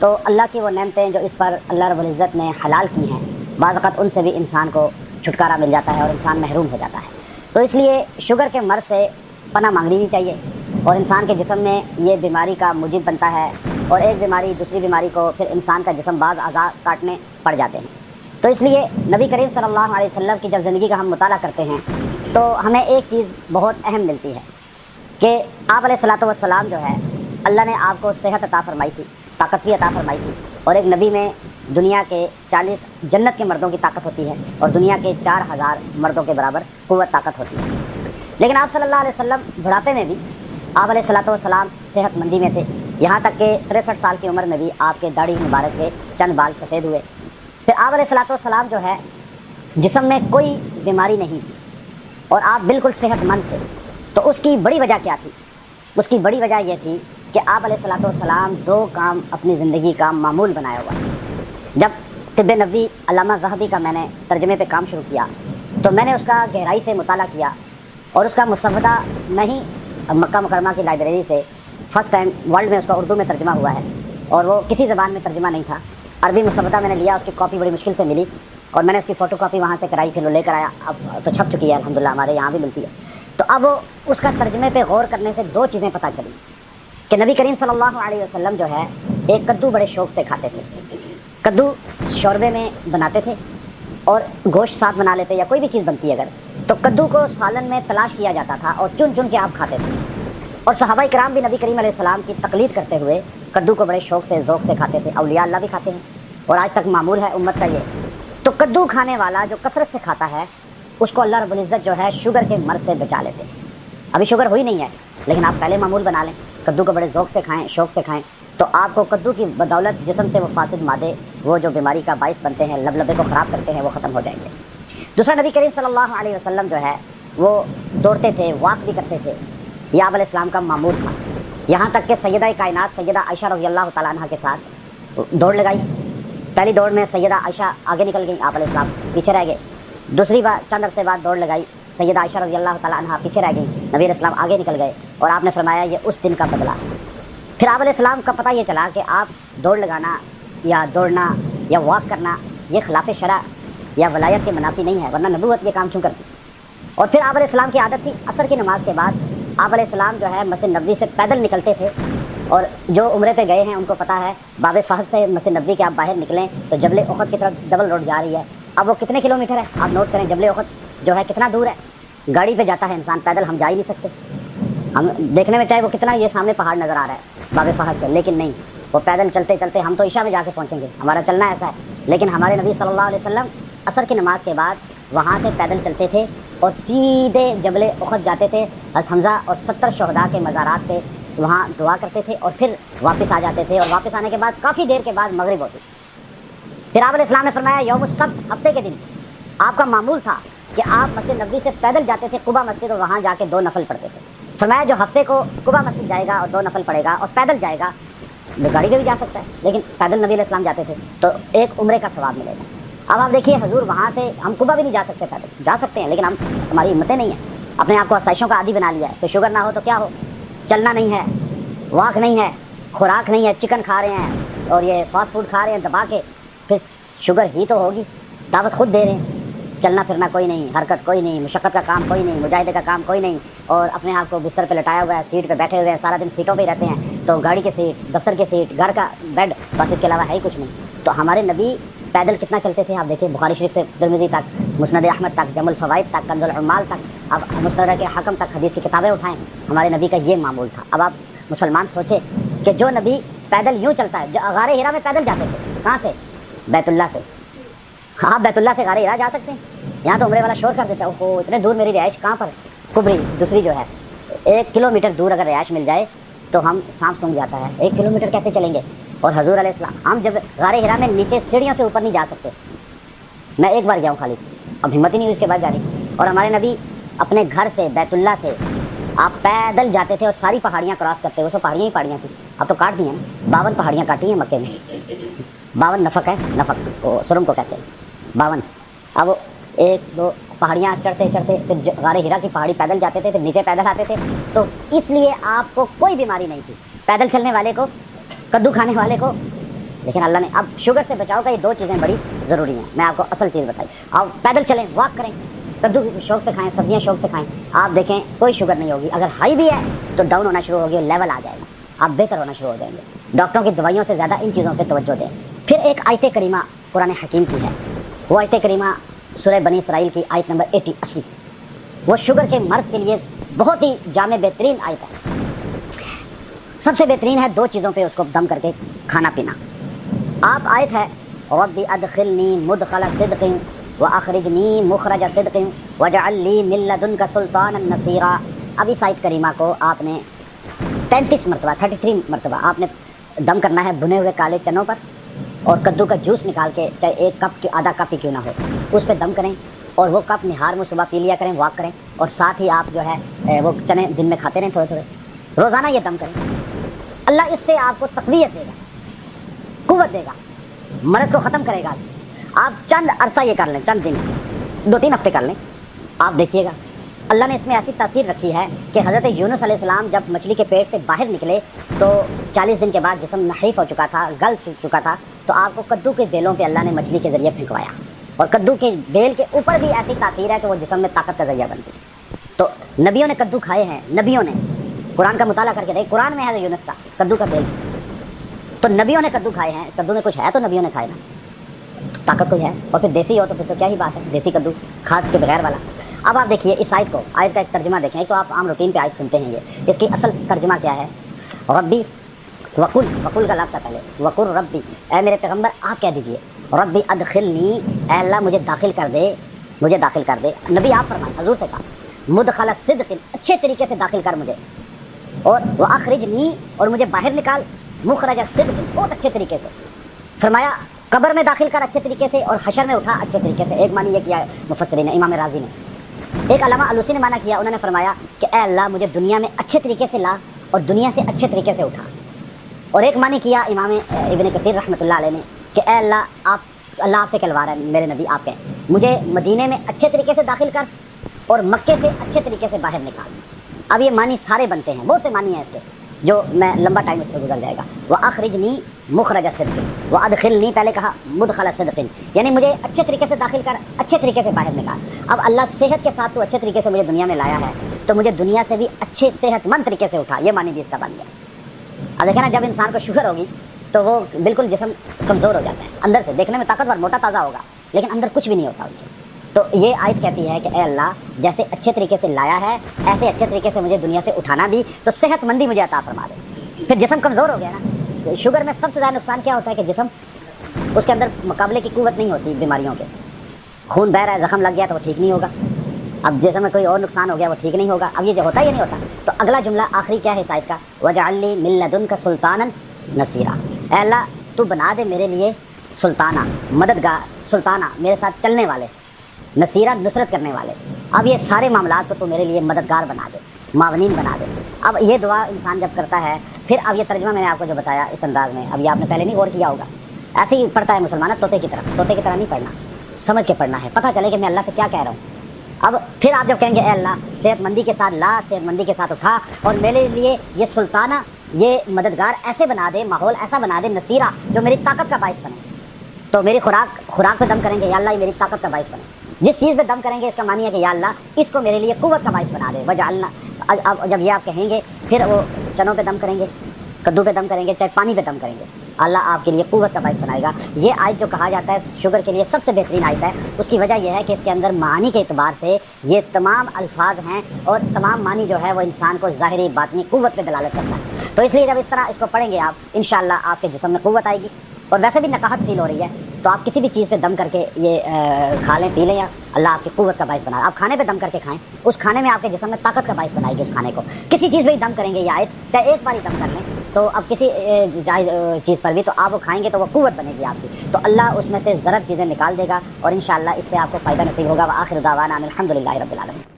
تو اللہ کی وہ نعمتیں جو اس پر اللہ رب العزت نے حلال کی ہیں، بعض اوقات ان سے بھی انسان کو چھٹکارا مل جاتا ہے اور انسان محروم ہو جاتا ہے۔ تو اس لیے شوگر کے مرض سے پناہ مانگنی بھی چاہیے، اور انسان کے جسم میں یہ بیماری کا موجب بنتا ہے، اور ایک بیماری دوسری بیماری کو پھر انسان کا جسم بعض اعضاء کاٹنے پڑ جاتے ہیں۔ تو اس لیے نبی کریم صلی اللہ علیہ وسلم کی جب زندگی کا ہم مطالعہ کرتے ہیں تو ہمیں ایک چیز بہت اہم ملتی ہے کہ آپ علیہ الصلوۃ والسلام جو ہے، اللہ نے آپ کو صحت عطا فرمائی تھی، طاقت بھی عطا فرمائی تھی، اور ایک نبی میں دنیا کے 40 جنت کے مردوں کی طاقت ہوتی ہے اور دنیا کے 4000 مردوں کے برابر قوت طاقت ہوتی ہے۔ لیکن آپ صلی اللہ علیہ وسلم بڑھاپے میں بھی آپ علیہ الصلوۃ والسلام صحت مندی میں تھے، یہاں تک کہ 63 سال کی عمر میں بھی آپ کے داڑھی مبارک کے چند بال سفید ہوئے۔ پھر آپ علیہ الصلوۃ والسلام جو ہے جسم میں کوئی بیماری نہیں تھی اور آپ بالکل صحت مند تھے۔ تو اس کی بڑی وجہ کیا تھی؟ اس کی بڑی وجہ یہ تھی کہ آپ علیہ الصلوۃ والسلام 2 کام اپنی زندگی کا معمول بنایا ہوا ہے۔ جب طب نبوی علامہ ذہبی کا میں نے ترجمے پہ کام شروع کیا تو میں نے اس کا گہرائی سے مطالعہ کیا، اور اس کا مسودہ میں ہی مکہ مکرمہ کی لائبریری سے فرسٹ ٹائم ورلڈ میں اس کا اردو میں ترجمہ ہوا ہے، اور وہ کسی زبان میں ترجمہ نہیں تھا، عربی مسودہ میں نے لیا، اس کی کاپی بڑی مشکل سے ملی اور میں نے اس کی فوٹو کاپی وہاں سے کرائی، پھر وہ لے کر آیا، اب تو چھپ چکی ہے الحمدللہ، ہمارے یہاں بھی ملتی ہے۔ تو اب اس کا ترجمے پہ غور کرنے سے 2 چیزیں پتہ چلی کہ نبی کریم صلی اللہ علیہ وسلم جو ہے ایک کدو بڑے شوق سے کھاتے تھے۔ کدو شوربے میں بناتے تھے اور گوشت ساتھ بنا لیتے، یا کوئی بھی چیز بنتی ہے اگر، تو کدو کو سالن میں تلاش کیا جاتا تھا اور چن چن کے آپ کھاتے تھے، اور صحابہ کرام بھی نبی کریم علیہ السلام کی تقلید کرتے ہوئے کدو کو بڑے شوق سے ذوق سے کھاتے تھے، اولیاء اللہ بھی کھاتے ہیں اور آج تک معمول ہے امت کا یہ۔ تو کدو کھانے والا جو کثرت سے کھاتا ہے اس کو اللہ رب العزت جو ہے شوگر کے مرض سے بچا لیتے ہیں۔ ابھی شوگر ہوئی نہیں ہے لیکن آپ پہلے معمول بنا لیں، کدو کو بڑے ذوق سے کھائیں، شوق سے کھائیں، تو آپ کو کدو کی بدولت جسم سے وہ فاسد مادے، وہ جو بیماری کا باعث بنتے ہیں، لبے کو خراب کرتے ہیں، وہ ختم ہو جائیں گے۔ دوسرا، نبی کریم صلی اللہ علیہ وسلم جو ہے وہ دوڑتے تھے، واک بھی کرتے تھے، یہ آپ علیہ السلام کا معمول تھا، یہاں تک کہ سیدہ کائنات سیدہ عائشہ رضی اللہ تعالیٰ عنہ کے ساتھ دوڑ لگائی۔ پہلی دوڑ میں سیدہ عائشہ آگے نکل گئی، آپ علیہ السلام پیچھے رہ گئے۔ دوسری بار چند عرصے بعد دوڑ لگائی، سیدہ عائشہ رضی اللہ تعالیٰ عنہ پیچھے رہ گئی، نبی علیہ السلام آگے نکل گئے، اور آپ نے فرمایا یہ اس دن کا بدلہ ہے۔ پھر آپ علیہ السلام کا پتہ یہ چلا کہ آپ دوڑ لگانا یا دوڑنا یا واک کرنا یہ خلاف شرع یا ولایت کے منافی نہیں ہے، ورنہ نبوت یہ کام کیوں کرتی۔ اور پھر آپ علیہ السلام کی عادت تھی عصر کی نماز کے بعد آپ علیہ السلام جو ہے مسجد نبوی سے پیدل نکلتے تھے، اور جو عمرے پہ گئے ہیں ان کو پتہ ہے باب فہد سے مسجد نبوی کے آپ باہر نکلیں تو جبل احد کی طرف ڈبل روڈ جا رہی ہے، اب وہ کتنے کلومیٹر ہے آپ نوٹ کریں، جبل احد جو ہے کتنا دور ہے، گاڑی پہ جاتا ہے انسان، پیدل ہم جا ہی نہیں سکتے۔ ہم دیکھنے میں چاہے وہ کتنا یہ سامنے پہاڑ نظر آ رہا ہے باب فہد سے، لیکن نہیں، وہ پیدل چلتے چلتے ہم تو عشاء میں جا کے پہنچیں گے، ہمارا چلنا ایسا ہے، لیکن ہمارے نبی صلی اللہ علیہ وسلم عصر کی نماز کے بعد وہاں سے پیدل چلتے تھے اور سیدھے جبل احد جاتے تھے، حضرت حمزہ اور 70 شہداء کے مزارات پہ وہاں دعا کرتے تھے اور پھر واپس آ جاتے تھے، اور واپس آنے کے بعد کافی دیر کے بعد مغرب ہوتی۔ پھر آپ علیہ السلام نے فرمایا یوم السبت، ہفتے کے دن آپ کا معمول تھا کہ آپ مسجد نبوی سے پیدل جاتے تھے قباء مسجد، اور وہاں جا کے 2 نفل پڑھتے تھے۔ فرمایا جو ہفتے کو قباء مسجد جائے گا اور 2 نفل پڑھے گا اور پیدل جائے گا، گاڑی پہ بھی جا سکتا ہے لیکن پیدل نبی علیہ السلام جاتے تھے تو ایک عمرے کا ثواب ملے گا۔ اب آپ دیکھیے حضور وہاں سے، ہم قباء بھی نہیں جا سکتے، پیدل جا سکتے ہیں لیکن ہماری ہمتیں نہیں ہیں، اپنے آپ کو آسائشوں کا عادی بنا لیا ہے کہ شوگر نہ ہو تو کیا ہو، چلنا نہیں ہے، واک نہیں ہے، خوراک نہیں ہے، چکن کھا رہے ہیں اور یہ فاسٹ فوڈ کھا رہے ہیں دبا کے، پھر شوگر ہی تو ہوگی، دعوت خود دے رہے ہیں، چلنا پھرنا کوئی نہیں، حرکت کوئی نہیں، مشقت کا کام کوئی نہیں، مجاہدے کا کام کوئی نہیں، اور اپنے آپ کو بستر پہ لٹایا ہوا ہے، سیٹ پہ بیٹھے ہوئے ہیں، سارا دن سیٹوں پہ ہی رہتے ہیں، تو گاڑی کی سیٹ، دفتر کی سیٹ، گھر کا بیڈ، بس اس کے علاوہ ہے ہی کچھ نہیں۔ تو ہمارے نبی پیدل کتنا چلتے تھے آپ دیکھیں، بخاری شریف سے ترمذی تک، مسند احمد تک، جمع الفوائد تک، کنز العمال تک، اب مستدرک حاکم تک حدیث کی کتابیں اٹھائیں، ہمارے نبی کا یہ معمول تھا۔ اب آپ مسلمان سوچیں کہ جو نبی پیدل یوں چلتا ہے، جو غار ہرا میں پیدل جاتے تھے، کہاں سے؟ بیت اللہ سے۔ آپ بیت اللہ سے غار ہرا جا سکتے ہیں؟ یہاں تو عمرے والا شور کر دیتا ہے، اوہو اتنے دور میری رہائش کہاں پر؟ کبری دوسری جو ہے 1 کلومیٹر دور اگر رہائش مل جائے تو ہم سانپ سونگ جاتا ہے، 1 کلومیٹر کیسے چلیں گے؟ اور حضور علیہ السلام، ہم جب غار ہرا میں نیچے سیڑھیوں سے اوپر نہیں جا سکتے، میں ایک بار گیا ہوں خالی، اب ہمت ہی نہیں ہوئی اس کے بعد جانے کی، اور ہمارے نبی اپنے گھر سے بیت اللہ سے آپ پیدل جاتے تھے اور ساری پہاڑیاں کراس کرتے ہوئے، سو پہاڑیاں ہی پہاڑیاں تھیں، اب تو کاٹ دی ہیں نا، 52 پہاڑیاں کاٹی ہیں مکے میں، 52 نفق ہے، نفق وہ سرم کو کہتے ہیں 52۔ اب 1-2 پہاڑیاں چڑھتے چڑھتے پھر غار ہرا کی پہاڑی پیدل جاتے تھے، پھر نیچے پیدل آتے تھے، تو اس لیے آپ کو کوئی بیماری نہیں تھی۔ پیدل چلنے والے کو، کدو کھانے والے کو لیکن اللہ نے اب شوگر سے بچاؤ کا یہ دو چیزیں بڑی ضروری ہیں. میں آپ کو اصل چیز بتائی. آپ پیدل چلیں, واک کریں, کدو شوق سے کھائیں, سبزیاں شوق سے کھائیں, آپ دیکھیں کوئی شوگر نہیں ہوگی. اگر ہائی بھی ہے تو ڈاؤن ہونا شروع ہوگی اور لیول آ جائے گا, آپ بہتر ہونا شروع ہو جائیں گے. ڈاکٹروں کی دوائیوں سے زیادہ ان چیزوں پہ توجہ دیں. پھر ایک آیت کریمہ قرآن حکیم کی ہے, وہ آیت کریمہ سورہ بنی اسرائیل کی آیت نمبر 80. وہ شوگر کے مرض کے لیے بہت ہی جامع بہترین آیت ہے. سب سے بہترین ہے دو چیزوں پہ اس کو دم کر کے کھانا پینا. آپ آیت ہے رب ادخلنی مدخل صدق واخرجنی مخرج صدق واجعل لی من لدنک سلطانا نصیرا. اب اس آیت کریمہ کو آپ نے 33 مرتبہ آپ نے دم کرنا ہے بھنے ہوئے کالے چنوں پر, اور کدو کا جوس نکال کے چاہے ایک کپ کی آدھا کپ ہی کیوں نہ ہو اس پہ دم کریں, اور وہ کپ نہار میں صبح پی لیا کریں, واک کریں, اور ساتھ ہی آپ جو ہے وہ چنے دن میں کھاتے رہیں تھوڑے تھوڑے, روزانہ یہ دم کریں. اللہ اس سے آپ کو تقویت دے گا, قوت دے گا, مرض کو ختم کرے گا. آپ چند عرصہ یہ کر لیں, چند دن 2-3 ہفتے کر لیں, آپ دیکھیے گا اللہ نے اس میں ایسی تاثیر رکھی ہے کہ حضرت یونس علیہ السلام جب مچھلی کے پیٹ سے باہر نکلے تو 40 دن کے بعد جسم نحیف ہو چکا تھا, گل چکا تھا, تو آپ کو کدو کے بیلوں پہ اللہ نے مچھلی کے ذریعے پھینکوایا, اور کدو کے بیل کے اوپر بھی ایسی تاثیر ہے کہ وہ جسم میں طاقت کا ذریعہ بنتی ہے. تو نبیوں نے کدو کھائے ہیں, نبیوں نے قرآن کا مطالعہ کر کے دیکھ, قرآن میں ہے یونس کا کدو کا بیل, تو نبیوں نے کدو کھائے ہیں. کدو میں کچھ ہے تو نبیوں نے کھائے نا, طاقت کوئی ہے, اور پھر دیسی ہو تو پھر تو کیا ہی بات ہے, دیسی کدو کھاد کے بغیر والا. اب آپ دیکھیے اس آیت کو, آیت کا ایک ترجمہ دیکھیں. ایک تو آپ عام روٹین پہ آیت سنتے ہیں, یہ اس کی اصل ترجمہ کیا ہے, ربی وقل کا لفظ ہے پہلے, وقل ربی, اے میرے پیغمبر آپ کہہ دیجئے, ربی ادخلنی, اے اللہ مجھے داخل کر دے, مجھے داخل کر دے. نبی آپ فرمائیں, حضور سے کہا, مدخل صدق, اچھے طریقے سے داخل کر مجھے, اور واخرجنی, اور مجھے باہر نکال, مخرج صدق, بہت اچھے طریقے سے. فرمایا قبر میں داخل کر اچھے طریقے سے, اور حشر میں اٹھا اچھے طریقے سے. ایک معنی یہ کیا ہے مفسرین نے, امام راضی نے. ایک علامہ علوسی نے معنی کیا, انہوں نے فرمایا کہ اے اللہ مجھے دنیا میں اچھے طریقے سے لا, اور دنیا سے اچھے طریقے سے اٹھا. اور ایک معنی کیا امام ابن کثیر رحمۃ اللہ علیہ نے کہ اے اللہ آپ سے کہلوا رہا ہے میرے نبی, آپ کہیں مجھے مدینے میں اچھے طریقے سے داخل کر, اور مکے سے اچھے طریقے سے باہر نکال. اب یہ معنی سارے بنتے ہیں, بہت سے معنی ہیں اس کے, جو میں لمبا ٹائم اس پہ گزر جائے گا. وَأَخْرِجْنِي مُخْرَجَ صِدْقٍ وَأَدْخِلْنِي, پہلے کہا مُدْخَلَ صِدْقٍ, یعنی مجھے اچھے طریقے سے داخل کر, اچھے طریقے سے باہر نکال. اب اللہ صحت کے ساتھ تو اچھے طریقے سے مجھے دنیا میں لایا ہے, تو مجھے دنیا سے بھی اچھے صحت مند طریقے سے اٹھا. یہ معنی بھی اس کا بن گیا. اب دیکھیں نا, جب انسان کو شوگر ہوگی تو وہ بالکل جسم کمزور ہو جاتا ہے, اندر سے دیکھنے میں طاقتور موٹا تازہ ہوگا, لیکن اندر کچھ بھی نہیں ہوتا اس کے. تو یہ آیت کہتی ہے کہ اے اللہ جیسے اچھے طریقے سے لایا ہے, ایسے اچھے طریقے سے مجھے دنیا سے اٹھانا بھی, تو صحت مندی مجھے عطا فرما دے. پھر جسم کمزور ہو گیا نا. شوگر میں سب سے زیادہ نقصان کیا ہوتا ہے کہ جسم, اس کے اندر مقابلے کی قوت نہیں ہوتی بیماریوں کے. خون بہ رہا ہے, زخم لگ گیا تو وہ ٹھیک نہیں ہوگا. اب جسم میں کوئی اور نقصان ہو گیا وہ ٹھیک نہیں ہوگا. اب یہ جو ہوتا ہے یہ نہیں ہوتا. تو اگلا جملہ آخری کیا ہے اس آیت کا, وَجَعَلْ لِي مِن لَدُنْكَ سُلْطَانًا نَصِيرًا, اے اللہ تو بنا دے میرے لیے سلطانہ, مددگار, سلطانہ میرے ساتھ چلنے والے, نصیرہ نصرت کرنے والے. اب یہ سارے معاملات کو تو میرے لیے مددگار بنا دے, معاونین بنا دے. اب یہ دعا انسان جب کرتا ہے, پھر اب یہ ترجمہ میں نے آپ کو جو بتایا اس انداز میں, اب یہ آپ نے پہلے نہیں غور کیا ہوگا, ایسے ہی پڑھتا ہے مسلمان طوطے کی طرح. طوطے کی طرح نہیں پڑھنا, سمجھ کے پڑھنا ہے, پتہ چلے کہ میں اللہ سے کیا کہہ رہا ہوں. اب پھر آپ جب کہیں گے اے اللہ صحت مندی کے ساتھ لا, صحت مندی کے ساتھ اٹھا, اور میرے لیے یہ سلطانہ, یہ مددگار ایسے بنا دے, ماحول ایسا بنا دے, نصیرہ جو میری طاقت کا باعث بنے. تو میری خوراک پہ دم کریں گے, یا اللہ یہ میری طاقت کا باعث بنے. جس چیز پہ دم کریں گے اس کا معنی ہے کہ یا اللہ اس کو میرے لیے قوت کا باعث بنا دے. وجعلنا, اب جب یہ آپ کہیں گے, پھر وہ چنوں پہ دم کریں گے, کدو پہ دم کریں گے, چاہے پانی پہ دم کریں گے, اللہ آپ کے لیے قوت کا باعث بنائے گا. یہ آیت جو کہا جاتا ہے شوگر کے لیے سب سے بہترین آیت ہے, اس کی وجہ یہ ہے کہ اس کے اندر معانی کے اعتبار سے یہ تمام الفاظ ہیں, اور تمام معنی جو ہے وہ انسان کو ظاہری باطنی قوت پہ دلالت کرتا ہے. تو اس لیے جب اس طرح اس کو پڑھیں گے آپ, انشاءاللہ آپ کے جسم میں قوت آئے گی. اور ویسے بھی نقاہت فیل ہو رہی ہے, تو آپ کسی بھی چیز پہ دم کر کے یہ کھا لیں, پی لیں, یا اللہ آپ کی قوت کا باعث بنائے. آپ کھانے پہ دم کر کے کھائیں, اس کھانے میں آپ کے جسم میں طاقت کا باعث بنائے گی. اس کھانے کو کسی چیز پہ ہی دم کریں گے, یا آیت چاہے ایک بار ہی دم کر لیں, تو اب کسی چیز پر بھی تو آپ وہ کھائیں گے تو وہ قوت بنے گی آپ کی. تو اللہ اس میں سے ضرر چیزیں نکال دے گا, اور انشاءاللہ اس سے آپ کو فائدہ نصیب ہوگا. وآخر دعوانا الحمدللہ رب العالمین.